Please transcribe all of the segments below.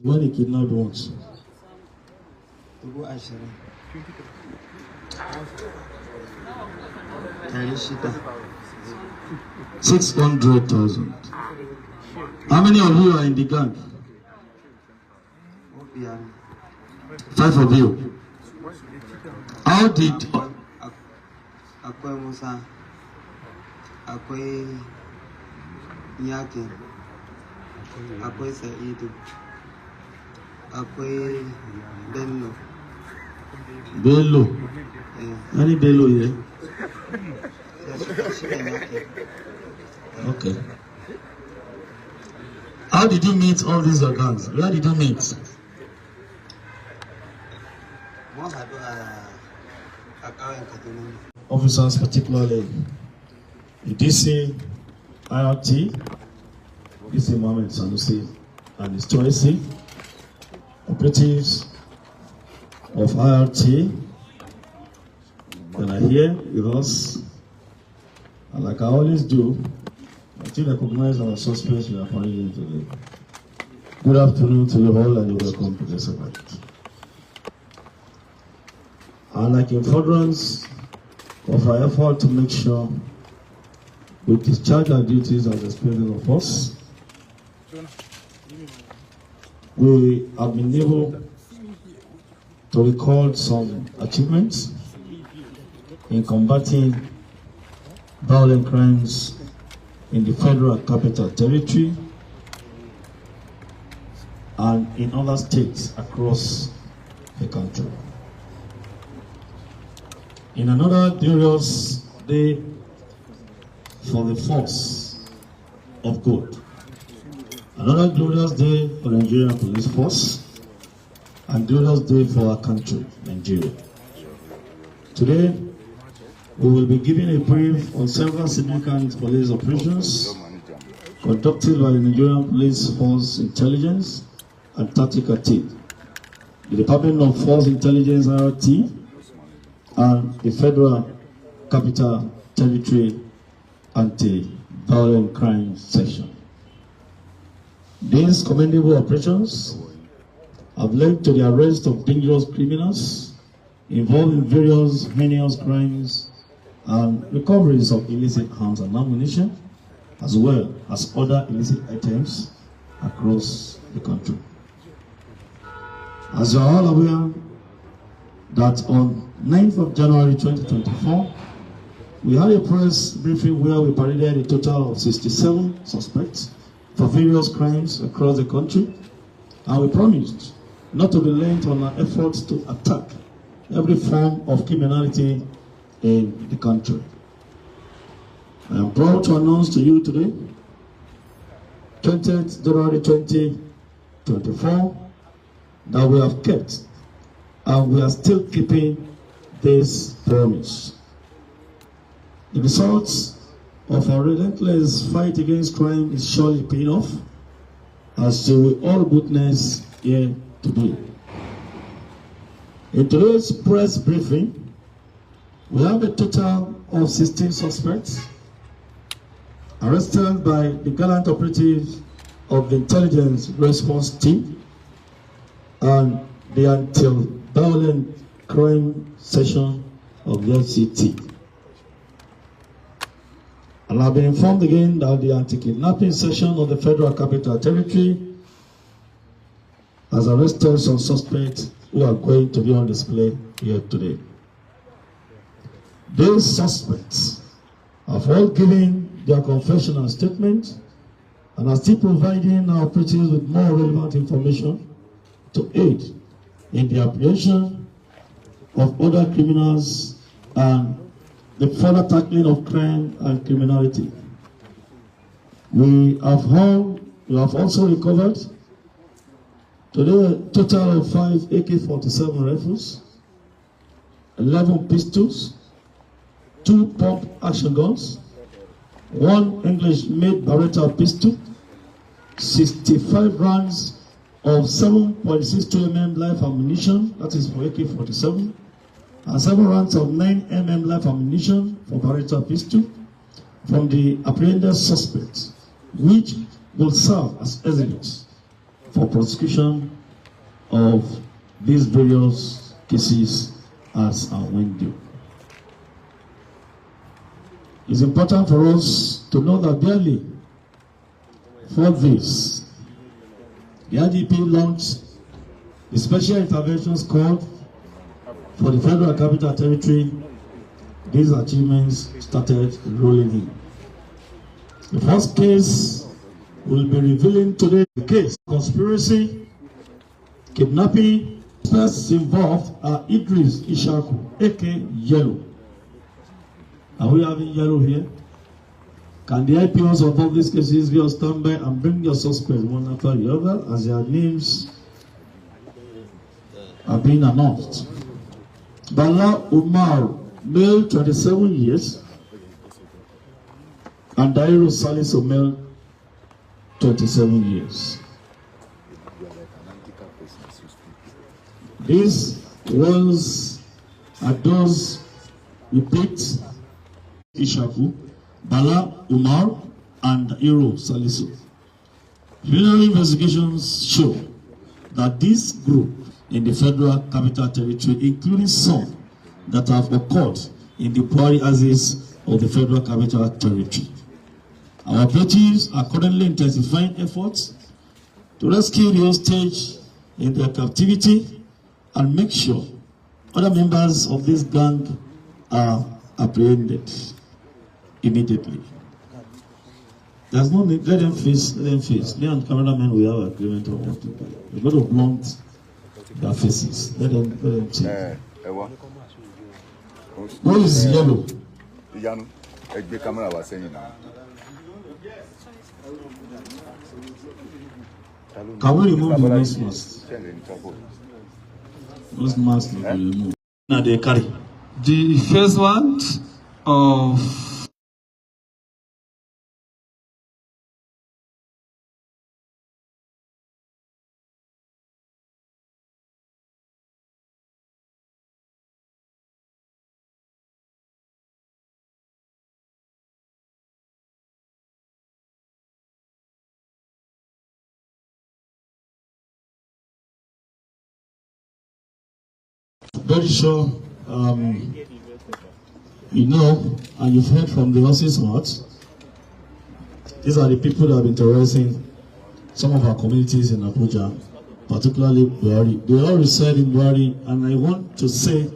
when he kidnapped once. 600,000. How many of you are in the gang? 5 of you. How did Akwai Musa, akwai Yakin, akwai Sa'idu, akwai Bello. Bello? Any Bello here? Okay. How did you meet all these gangs? Where did you meet? Officers, particularly the DC, IRT, DC Mohammed Sanusi, and his Choice, operatives of IRT that are here with us. And like I always do, I still recognize our suspects we are finding today. Good afternoon to you all and welcome to this event. And like in furtherance of our effort to make sure we discharge our duties as expected of us, we have been able to record some achievements in combating violent crimes in the Federal Capital Territory and in other states across the country. In another glorious day for the force of God, another glorious day for the Nigerian police force, and glorious day for our country, Nigeria. Today, we will be giving a brief on several significant police operations conducted by the Nigerian Police Force Intelligence and Tactical Team, the Department of Force Intelligence (IRT), and the Federal Capital Territory Anti-Violent Crime Section. These commendable operations have led to the arrest of dangerous criminals involved in various heinous crimes and recoveries of illicit arms and ammunition, as well as other illicit items across the country. As you are all aware, that on 9th of January 2024, we had a press briefing where we paraded a total of 67 suspects for various crimes across the country, and we promised not to relent on our efforts to attack every form of criminality in the country. I am proud to announce to you today, 20th January 2024, that we have kept and we are still keeping this promise. The results of our relentless fight against crime is surely paying off, as we all witness here today. In today's press briefing, we have a total of 16 suspects arrested by the gallant operatives of the Intelligence Response Team and the Anti-Violent Crime Section of the FCT. And I've been informed again that the Anti-Kidnapping Section of the Federal Capital Territory has arrested some suspects who are going to be on display here today. These suspects have all given their confessional statement and are still providing our operatives with more relevant information to aid in the apprehension of other criminals and the further tackling of crime and criminality. We have also recovered today a total of 5 AK-47 rifles, 11 pistols, 2 pump action guns, 1 English-made Beretta pistol, 65 rounds of 7.62 mm live ammunition, that is for AK-47, and 7 rounds of 9 mm live ammunition for Beretta pistol from the apprehended suspects, which will serve as evidence for prosecution of these various cases as and when due. It's important for us to know that barely for this, the IDP launched the Special Intervention Squad for the Federal Capital Territory. These achievements started rolling in. The first case we'll be revealing today, the case conspiracy, kidnapping. First involved are Idris Ishaku, aka Yellow. Are we having Yellow here? Can the IPOs of all these cases be on standby and bring your suspects one after the other as their names are being announced? Bala Umar, male 27 years, and Dairo Salisu, male 27 years. These ones are those repeat Ishaku, Bala Umar, and Dairo Salisu. Preliminary investigations show that this group in the Federal Capital Territory, including some that have occurred in the Puari axis of the Federal Capital Territory. Our operatives are currently intensifying efforts to rescue the hostage in their captivity and make sure other members of this gang are apprehended immediately. There's no need, let them face, let them face. Me and cameramen, we have agreement on what to do. We're going to blunt their faces. Let them change. What is Yellow? Can we remove the nose mask? Nose mask will be removed. Now they carry. The first one of very sure you know, and you've heard from the horse's mouth. These are the people that have been terrorizing some of our communities in Abuja, particularly Buhari. They all reside in Buhari, and I want to say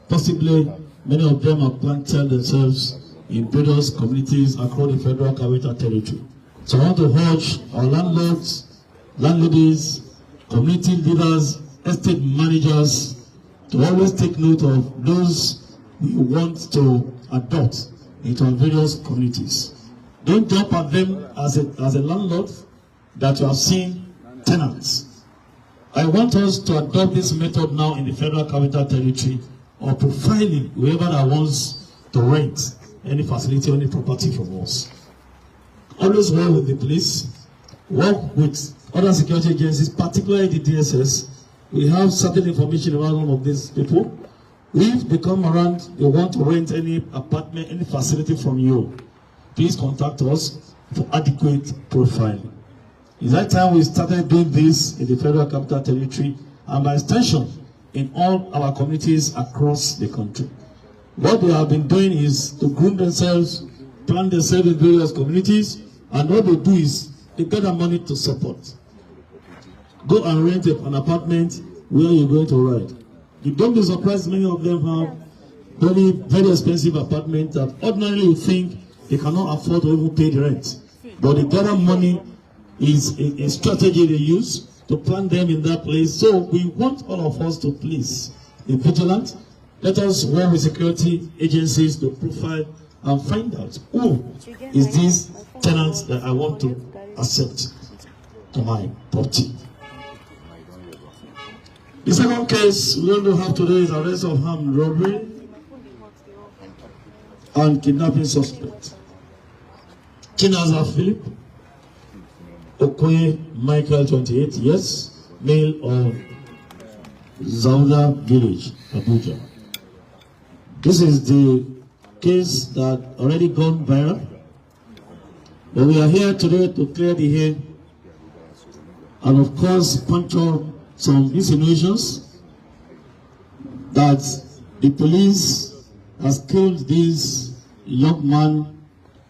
possibly many of them have planted themselves in various communities across the Federal Capital Territory. So I want to urge our landlords, landladies, community leaders, estate managers to always take note of those we want to adopt into our various communities. Don't jump at them as a landlord that you have seen tenants. I want us to adopt this method now in the Federal Capital Territory of profiling whoever that wants to rent any facility or any property from us. Always work with the police, work with other security agencies, particularly the DSS. We have certain information about all of these people. If they come around, they want to rent any apartment, any facility from you, please contact us for adequate profiling. It's that time we started doing this in the Federal Capital Territory and by extension in all our communities across the country. What they have been doing is to groom themselves, plan themselves in various communities, and what they do is they gather money to support. Go and rent an apartment where you're going to ride. You don't be surprised, many of them have very, very expensive apartments that ordinarily you think they cannot afford to even pay the rent. But the gather money is a strategy they use to plant them in that place. So we want all of us to please be vigilant. Let us work with security agencies to profile and find out who is this tenant that I want to accept to my property. The second case we're going to have today is arrest of armed robbery and kidnapping suspect. Chinaza Philip, Okoye Michael, 28 years, male of Zauda Village, Abuja. This is the case that already gone viral. But we are here today to clear the air and of course puncture some insinuations that the police has killed this young man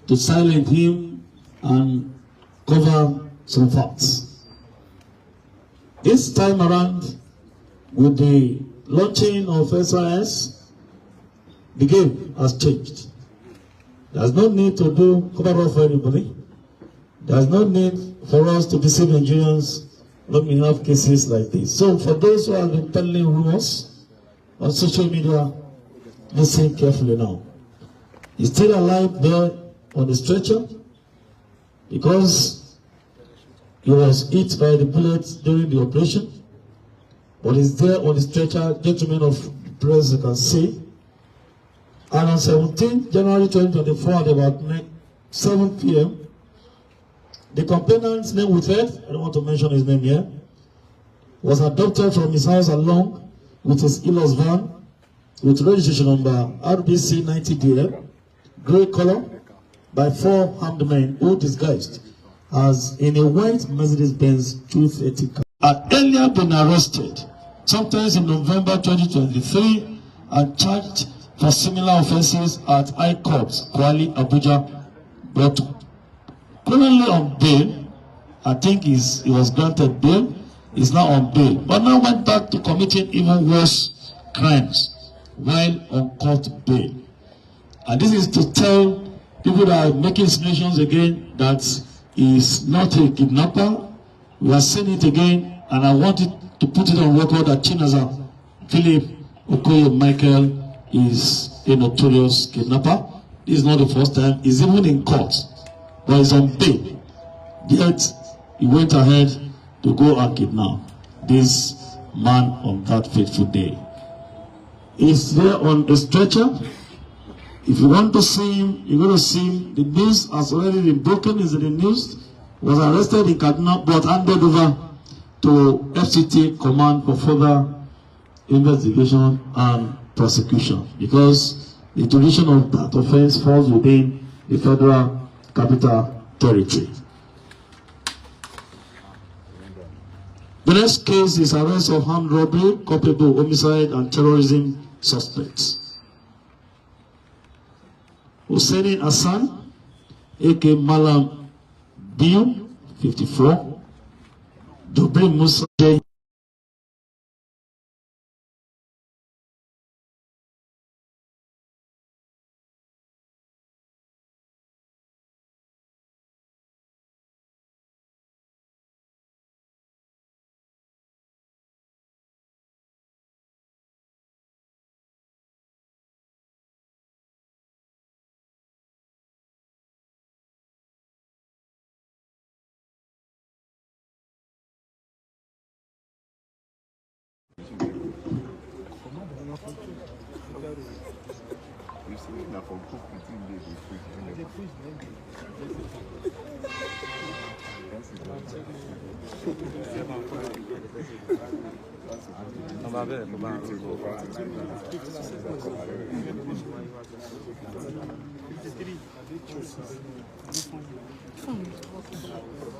to silence him and cover some facts. This time around, with the launching of SIS, the game has changed. There's no need to do cover up for anybody. There's no need for us to deceive Nigerians when we have cases like this. So for those who have been peddling rumors on social media, listen carefully now. He's still alive there on the stretcher because he was hit by the bullets during the operation. But he's there on the stretcher, gentlemen of the press, you can see. And on 17th January 2024 at about 7 p.m., the complainant's name withheld, I don't want to mention his name here, was abducted from his house along with his Ilos van with registration number RBC 90DL, grey color, by 4 armed men who disguised as in a white Mercedes-Benz 230 car. Had earlier been arrested, sometimes in November 2023, and charged for similar offences at High Court, Kuala, Abuja, but currently on bail. I think he was granted bail. He's now on bail, but now went back to committing even worse crimes while on court bail. And this is to tell people that are making insinuations again that he is not a kidnapper. We are saying it again, and I wanted to put it on record that Chinaza Philip Okoye Michael is a notorious kidnapper. This is not the first time. He's even in court, but he's on bail. Yet he went ahead to go and kidnap this man on that fateful day. He's there on a stretcher. If you want to see him, you're going to see him. The news has already been broken. Is in the news. Was arrested in Kaduna, but handed over to FCT command for further investigation and prosecution, because the jurisdiction of that offense falls within the Federal Capital Territory. The next case is arrest of armed robbery, culpable homicide, and terrorism suspects. Hussein Hassan, A.K. Malam Biu, 54. Dubri Musa J.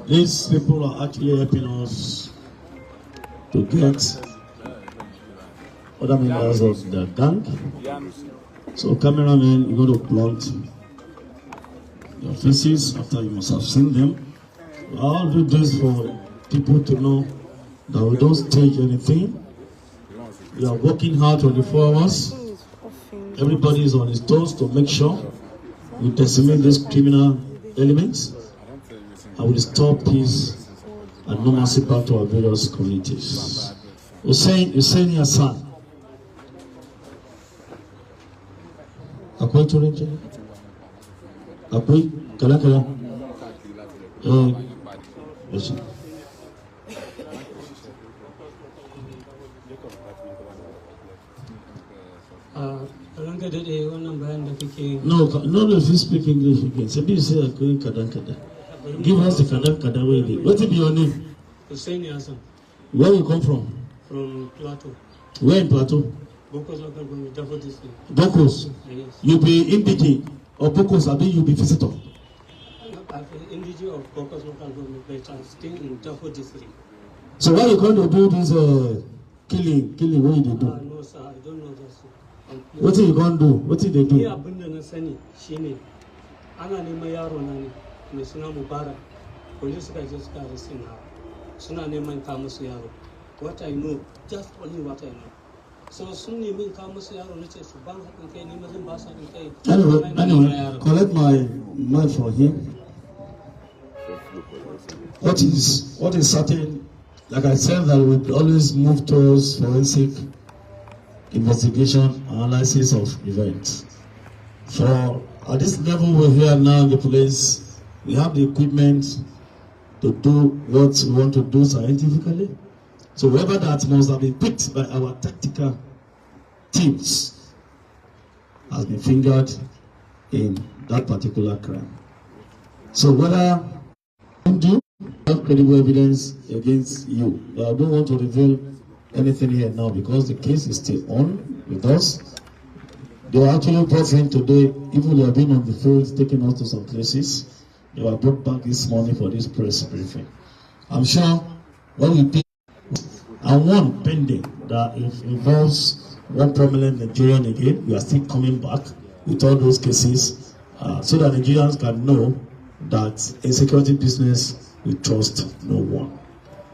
These people are actually helping us to get other members of the gang. So cameramen, you're going to plot your faces after you must have seen them. I'll do this for people to know that we don't stage anything. We are working hard 24 hours. Everybody is on his toes to make sure we decimate these criminal elements and we restore peace and normalcy back to our various communities. Hussein Hassan. Akwai turanci? Akwai kala-kala? No, if you speak English again. Say you say akwai kada. Give us the kada way. What is your name? Hussein Hassan. Where you come from? From Plateau. Where in Plateau? Bokos local government, Dafo district. Bokos? Yes. You be indigene or Bokos, I mean you be visitor? I'm indigene of Bokos local government, but I'm still in Dafo district. So why you going to do this killing what you do? No sir, I don't know that sir. What you going to do? What did they Ni do? abin da na sani shine ana neman yaro na ne mai suna Mubarak. Police suka je suka arrest na. Suna neman ka musu yaro. What I know, just only what I know. So sun nemi ka musu yaro nace su ban haɗin kai ne mazan ba su haɗin kai. Anyway, collect my mind for him. What is certain, like I said, that we always move towards forensic investigation, analysis of events. So at this level we're here now in the police, we have the equipment to do what we want to do scientifically. So whoever that must have been picked by our tactical teams has been fingered in that particular crime. So whether you have credible evidence against you, but I don't want to reveal anything here now because the case is still on with us. They were actually brought in today, even they have been on the field, taking us to some places. They were brought back this morning for this press briefing. I'm sure when we pick and one pending that involves one prominent Nigerian again, we are still coming back with all those cases so that Nigerians can know that in security business we trust no one.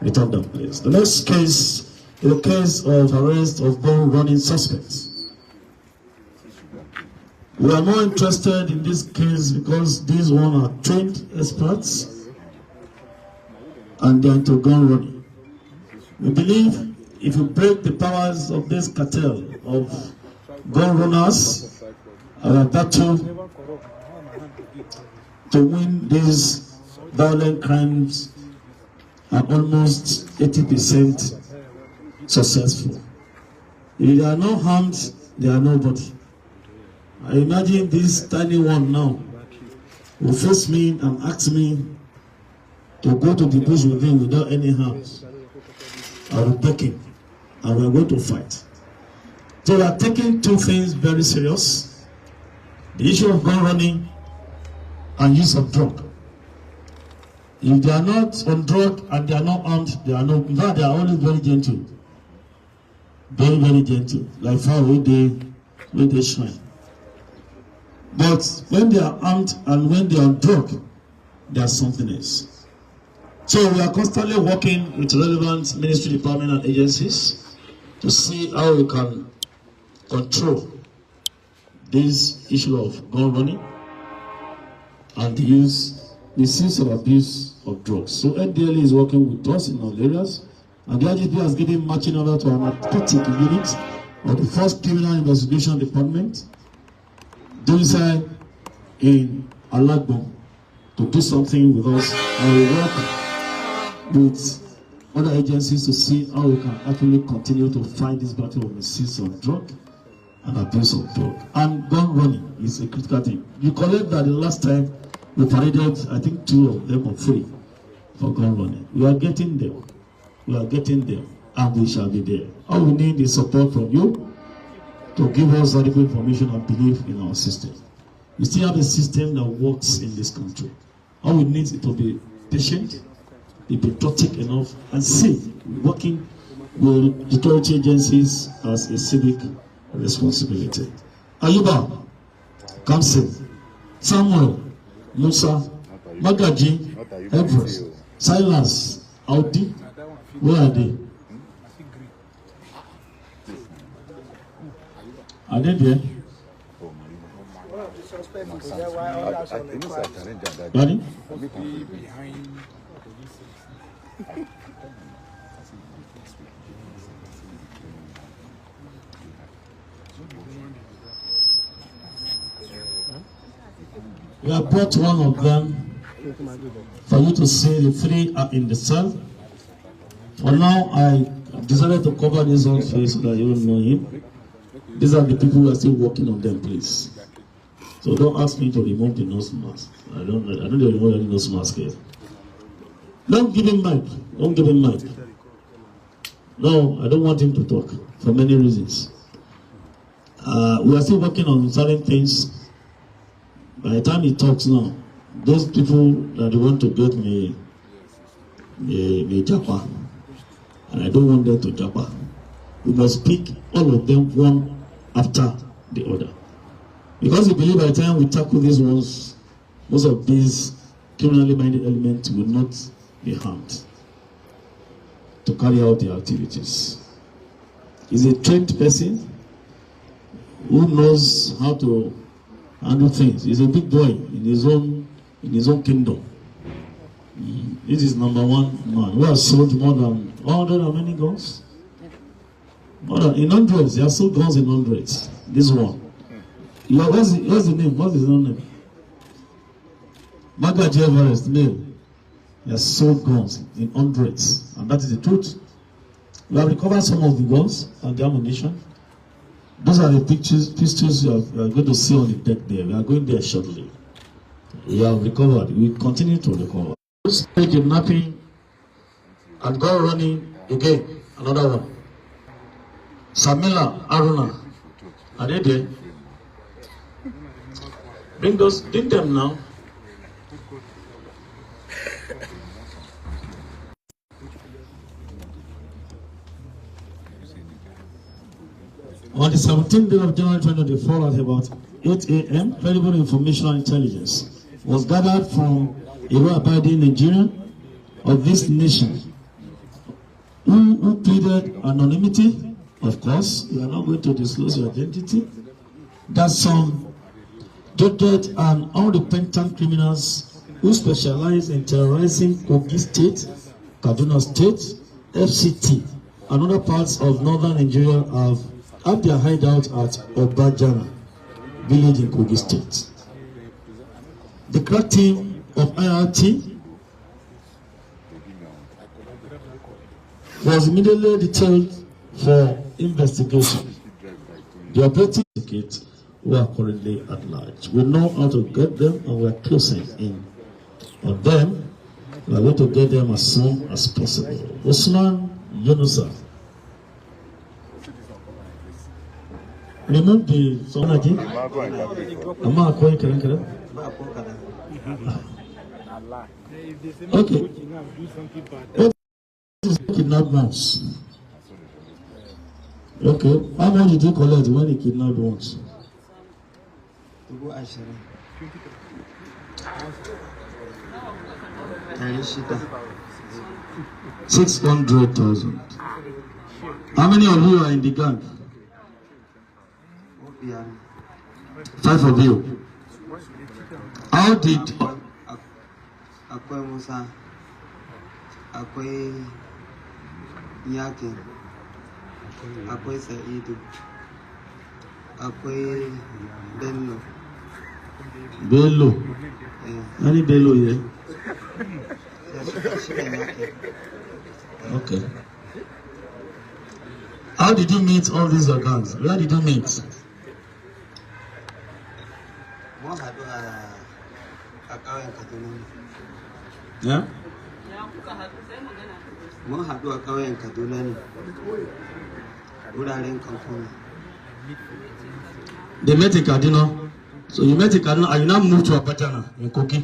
Return them, please. The next case is a case of arrest of gun-running suspects. We are more interested in this case because these one are trained experts and they are into gun running. We believe if you break the powers of this cartel of gun runners, Gawurtattun, to win these violent crimes are almost 80% successful. If they are not harmed, they are nobody. I imagine this tiny one now will face me and ask me to go to the bush with him without any harms. I will beg him and we are going to fight. So we are taking two things very serious. The issue of gun running and use of drug. If they are not on drug and they are not armed, they are not. In fact, they are always very gentle. Very, very gentle. Like how they shine. But when they are armed and when they are on drug, there is something else. So we are constantly working with relevant ministry department and agencies to see how we can control this issue of gun running and the misuse or abuse of drugs. So NDL is working with us in all areas, and the IGP has given matching order to our narcotic unit of the first criminal investigation department, domicile in Alagbo, to do something with us, and we work with other agencies to see how we can actually continue to fight this battle of misuse of drug and abuse of drug. And gun running is a critical thing. You collect that the last time we paraded, I think 2 of them are free for gun running. We are getting there. We are getting there, and we shall be there. All we need is support from you to give us adequate information and belief in our system. We still have a system that works in this country. All we need is to be patient, be patriotic enough, and see working with security agencies as a civic responsibility. Ayuba, Kamsin, Samuel, Musa, Magaji, Everest, Silence, Audi, where are they? Are they there? Ready? We have brought one of them for you to see. The 3 are in the cell. For now, I decided to cover this whole face so that you will know him. These are the people who are still working on them, please. So don't ask me to remove the nose mask. I don't remove any nose mask here. Don't give him mic. Don't give him mic. No, I don't want him to talk for many reasons. We are still working on certain things. By the time he talks now, those people that they want to get me japa. and I don't want them to jabber. We must pick all of them one after the other. Because we believe by the time we tackle these ones, most of these criminally minded elements will not be harmed to carry out their activities. He's a trained person who knows how to handle things. He's a big boy in his own kingdom. This is number one man who has sold more than 100 how many guns? More than in hundreds. He has sold guns in hundreds. This one. What's the name? What's his own name? Magaji Everest, male. He has sold guns in hundreds, and that is the truth. We have recovered some of the guns and the ammunition. Those are the pistols you are going to see on the deck there. We are going there shortly. We have recovered. We continue to recover. Kidnapping and go running again. Another one. Samila Aruna. Are they there? Bring them now. On the 17th day of January 2024 at about 8 a.m., credible information and intelligence was gathered from a law-abiding Nigerian of this nation who pleaded anonymity. Of course, we are not going to disclose your identity. That some judged and unrepentant criminals who specialize in terrorizing Kogi State, Kaduna State, FCT, and other parts of northern Nigeria have their hideout at Obajana village in Kogi State. The crack team of IRT was immediately detailed for investigation. The operative syndicate who are currently at large. We know how to get them, and we are closing in on them. We are going to get them as soon as possible. Usman Yunusa. Remove the sonaji. Ama akoy karen. Okay. What is kidnapped once? Okay. How much did you collect when he kidnapped once? 600,000. How many of you are in the gang? 5 of you. How did Akwai Musa, akwai Yakin, akwai Sa'idu, akwai Bello. Bello? Any Bello here? Okay. How did you meet all these organs? Where did you meet? Yeah? Mun haɗu a ƙauyen Kaduna ne, wuraren Kankuna. They met in Kaduna. So you met in Kaduna and you now moved to Abajana in Kogi.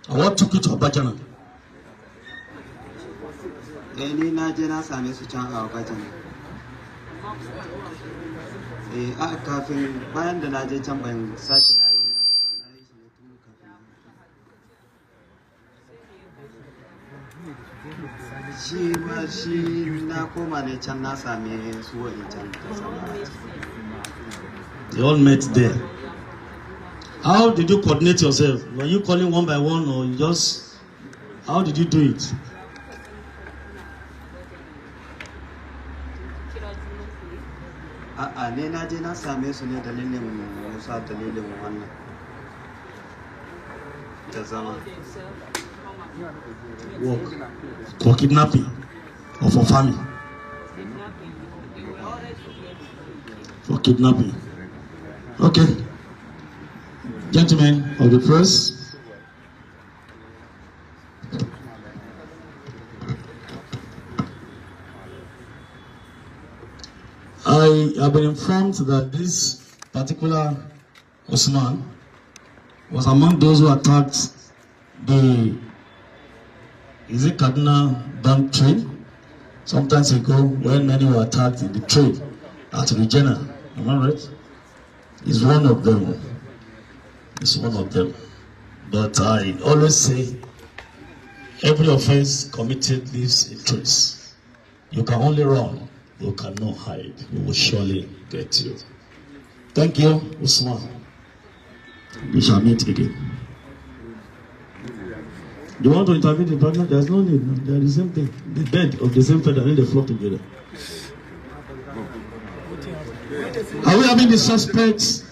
And what took you to Abajana? Ni na je na same su can a Abajana. A kafin bayan da na je can ban sake na yi wani abu. Na yi shi ne tun kafin. Shi na koma ne can na same su wa'in can da sana'a. They all met there. How did you coordinate yourself? Were you calling one by one, or you just, how did you do it? Ne na je na same su ne dalilin Musa, dalilin wannan da zama. Work for kidnapping or for farming? For kidnapping. Okay. Gentlemen of the press, I have been informed that this particular Usman was among those who attacked the Kaduna bank train sometimes ago when many were attacked in the trade at Regina. Am I right? He's one of them. He's one of them. But I always say, every offense committed leaves a trace. You can only run, you cannot hide. We will surely get you. Thank you, Usman. We shall meet again. Do you want to intervene in partner? There's no need. No. They are the same thing. The bed of the same feather, and they flock together. Are we having the suspects?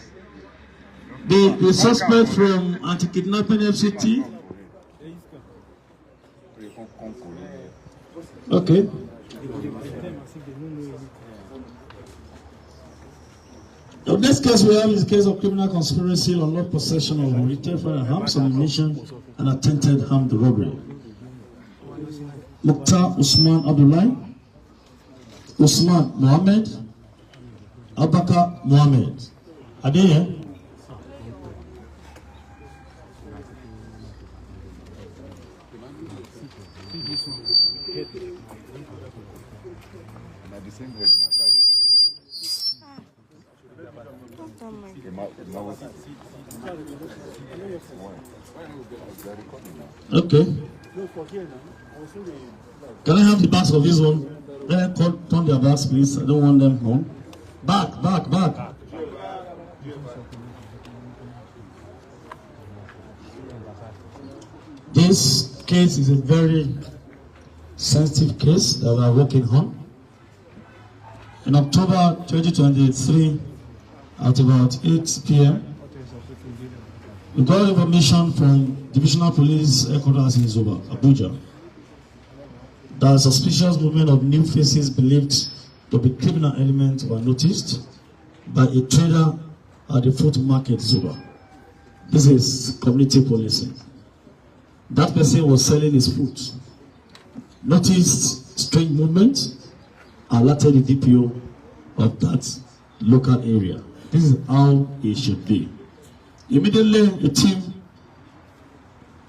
The suspect from anti-kidnapping FCT? Okay. The next case we have is a case of criminal conspiracy, unlawful possession of retail firearms, ammunition, and attempted armed robbery. Mukhtar Usman Abdullahi, Usman Mohammed, Abubakar Mohammed. Are they here? Okay. Can I have the backs of this one? Let them turn their backs, please. I don't want them home. Back, back, back. This case is a very sensitive case that we are working on. In October 2023, at about 8 p.m., we got information from Divisional Police Headquarters in Zuba, Abuja, that suspicious movement of new faces believed to be criminal elements were noticed by a trader at the food market Zuba. This is community policing. That person was selling his food, noticed strange movement, alerted the DPO of that local area. This is how it should be. Immediately, a team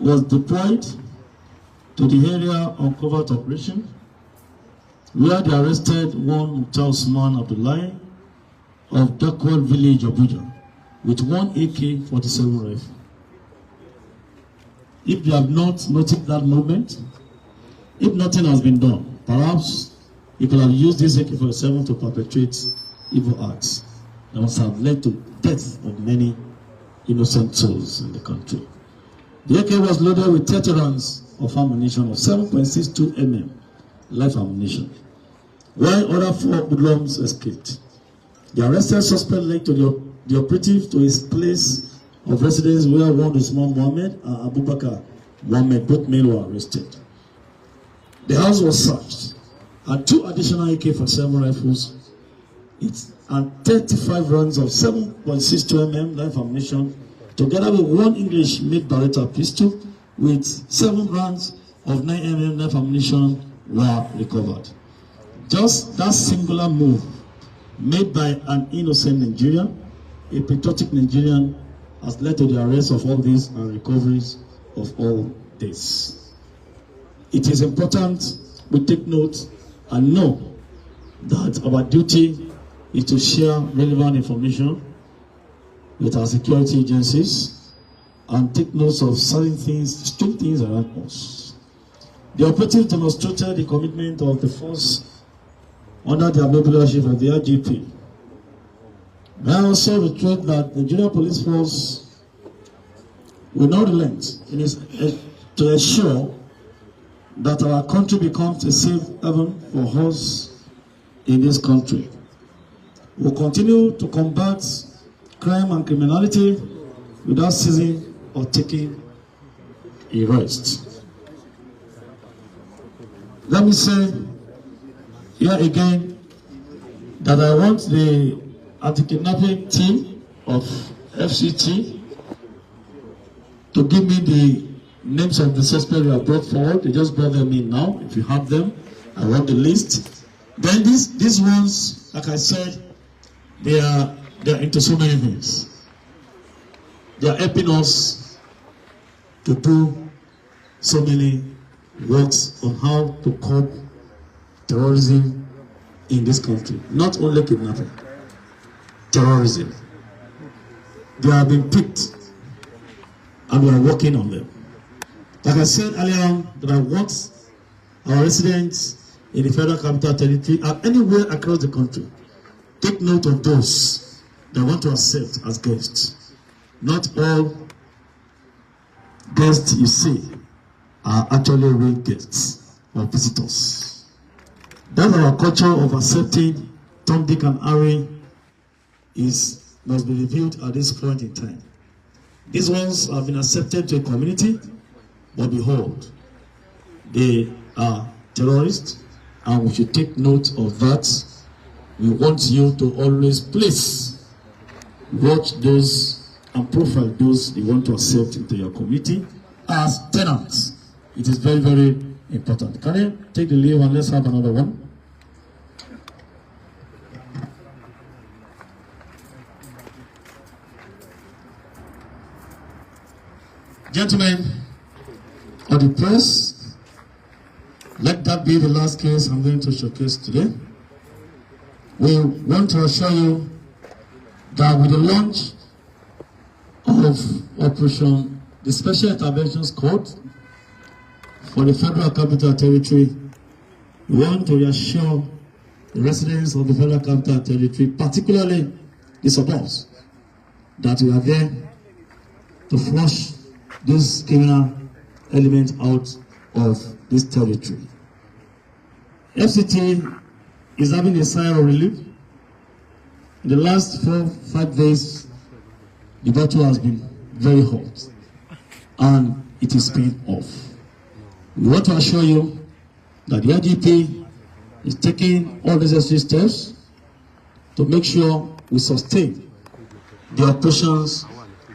was deployed to the area on covert operation, where they arrested one Mukhtar Usman Abdullahi of Dakwal village, Abuja, with one AK-47 rifle. If you have not noticed that movement, if nothing has been done, perhaps you could have used this AK-47 to perpetrate evil acts that must have led to death of many innocent souls in the country. The AK was loaded with 30 rounds of ammunition of 7.62 mm live ammunition, while other 4 hoodlums escaped. The arrested suspect led to the operative to his place of residence, where one Usman Mohammed and Abubakar Mohammed, both men, were arrested. The house was searched, and 2 additional AK-47 rifles and 35 rounds of 7.62 mm live ammunition, together with 1 English-made Beretta pistol with 7 rounds of 9 mm live ammunition were recovered. Just that singular move made by an innocent Nigerian, a patriotic Nigerian, has led to the arrest of all these and recoveries of all this. It is important we take note and know that our duty is to share relevant information with our security agencies and take notes of certain things, strange things around us. The operative demonstrated the commitment of the force under the able leadership of the IGP. May I also reiterate that the Nigerian Police Force will not relent to ensure that our country becomes a safe haven for us in this country. We will continue to combat crime and criminality without ceasing or taking a rest. Let me say here again that I want the anti-kidnapping team of FCT to give me the names of the suspects we have brought forward. They just brought them in now. If you have them, I want the list. Then these ones, like I said, they are into so many things. They are helping us to do so many works on how to cope terrorism in this country. Not only kidnapping, terrorism. They have been picked and we are working on them. Like I said earlier on, that I want our residents in the Federal Capital Territory and anywhere across the country take note of those that want to accept as guests. Not all guests you see are actually real guests or visitors. That's our culture of accepting Tom, Dick, and Harry must be reviewed at this point in time. These ones have been accepted to a community, but behold, they are terrorists, and we should take note of that. We want you to always please watch those and profile those you want to accept into your community as tenants. It is very, very important. Can you take the leave and let's have another one? Gentlemen of the press, let that be the last case I'm going to showcase today. We want to assure you that with the launch of Operation, the Special Interventions Code for the Federal Capital Territory, we want to reassure the residents of the Federal Capital Territory, particularly the suburbs, that we are there to flush this criminal element out of this territory. FCT is having a sigh of relief. In the last 4-5 days, the battle has been very hot and it is paying off. We want to assure you that the IGP is taking all necessary steps to make sure we sustain the operations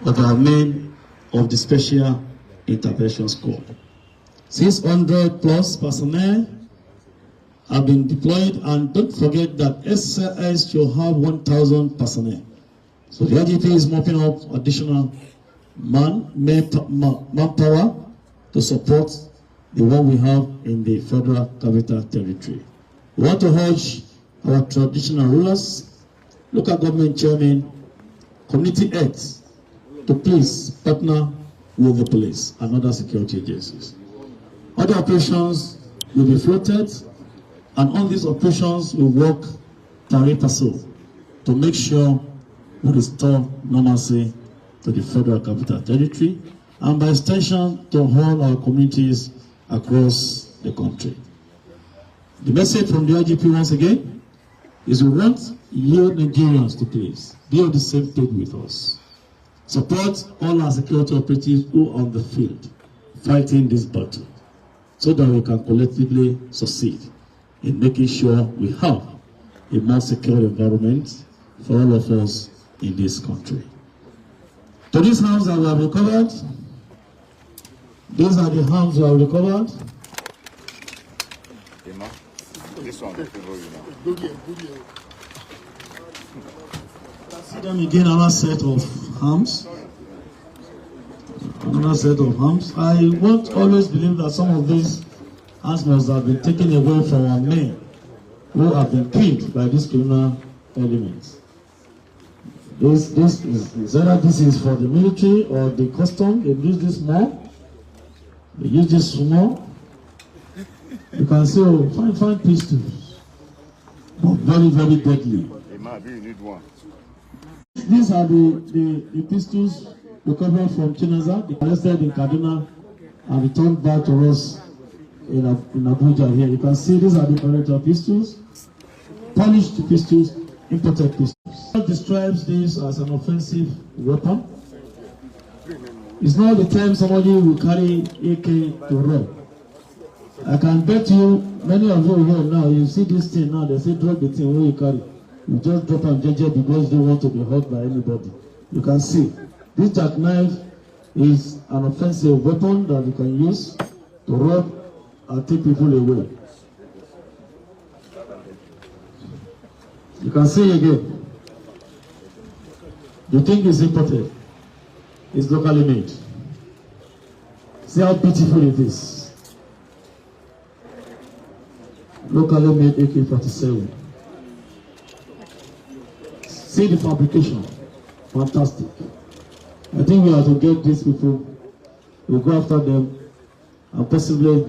of our men of the Special Intervention Squad. 600 plus personnel have been deployed, and don't forget that SCIS should have 1,000 personnel. So the IGP is mopping up additional manpower to support the one we have in the Federal Capital Territory. We want to urge our traditional rulers, local government chairmen, community heads to please partner with the police and other security agencies. Other operations will be floated, and on these operations we work Tare to make sure we restore normalcy to the Federal Capital Territory and by extension to all our communities across the country. The message from the IGP once again is we want you Nigerians to please be on the same page with us. Support all our security operatives who are on the field fighting this battle so that we can collectively succeed in making sure we have a more secure environment for all of us in this country. To these arms that we have recovered, these are the arms we have recovered. This one, See them again, another set of arms. Another set of arms. I won't always believe that some of these arms must have been taken away from our men who have been killed by these criminal elements. This is either this is for the military or the custom. They use this more. They use this more. You can see fine pistols, but very, very deadly. you need one. These are the pistols recovered from Chinaza, arrested in Kaduna and returned back to us in Abuja here. You can see these are the original pistols, polished pistols, imported pistols. What describes this as an offensive weapon? It's not the time somebody will carry AK to rob. I can bet you, many of you here now, you see this thing now, they say drop the thing where you carry. You just drop and JJ because they want to be hurt by anybody. You can see, this jackknife is an offensive weapon that you can use to rob and take people away. You can see again, the thing is imported. It's locally made. See how beautiful it is. locally made AK-47. See the fabrication, fantastic. I think we have to get these people, we go after them, and possibly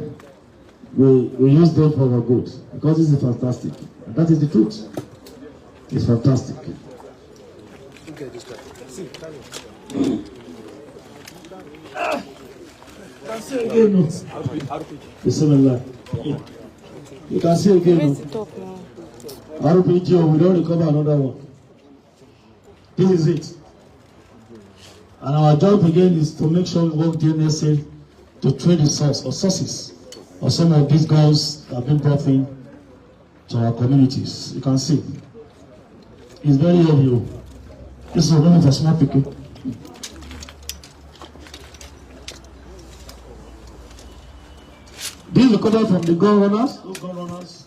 we use them for our good, because this is fantastic. And that is the truth. It's fantastic. You can see again. RPG, we don't recover another one. This is it. And our job again is to make sure we work the NSA to trade the source or sources of some of these guns that have been brought in to our communities. You can see. It's very obvious. This is one of the smart people. This is recovered from the gun runners. Those gun runners.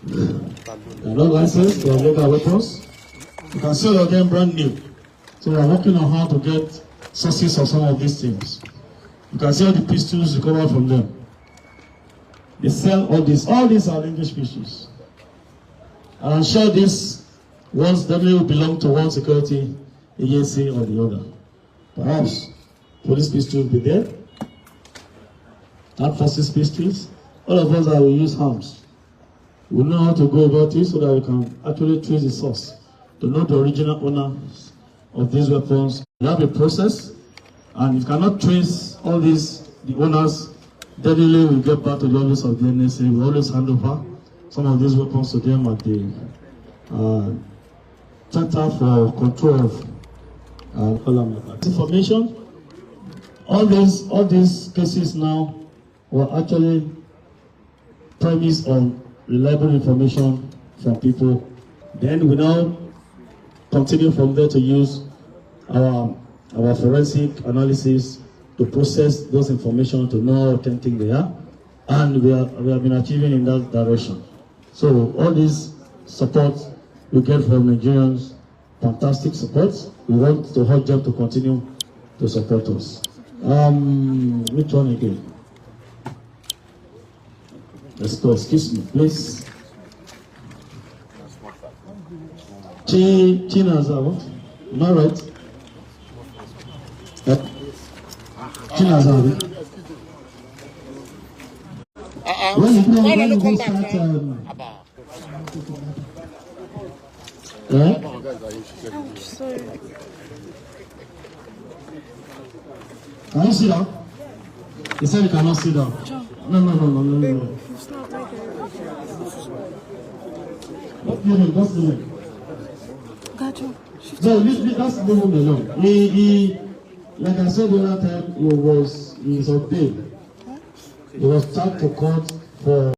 They are not licensed, they are legal weapons. You can see all of them brand new. So we are working on how to get sources of some of these things. You can see all the pistols recovered from them. They sell all these. All these are English pistols. And I'm sure these ones definitely will belong to one security agency or the other. Perhaps police pistols will be there. Armed forces pistols. All of us that will use arms. We know how to go about it so that we can actually trace the source, to know the original owners of these weapons. We have a process, and if you cannot trace all these, the owners, definitely we get back to the office of the NSA. We always hand over some of these weapons to them at the Center for Control of Information. All these cases now were actually premised on reliable information from people. Then we now continue from there to use our forensic analysis to process those information to know how authentic they are, and we have been achieving in that direction. So all this support we get from Nigerians, fantastic support. We want to urge them to continue to support us. Which one again? Let's go. Excuse me, please. Chinaza, am I right? Chinaza. When you go start, can you sit down? He said you cannot sit down. No. It's not like What's the name? Gotcha. No, that's the name alone. He, like I said the other time, he was on bail. He was charged to court for